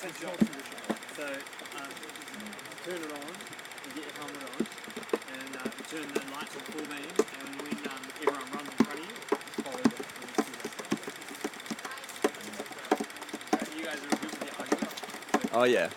control solution. So turn it on, you get your helmet on, and you turn the lights on full beam, and when everyone runs in front of you, follow them. You guys are good with the argument. Oh yeah.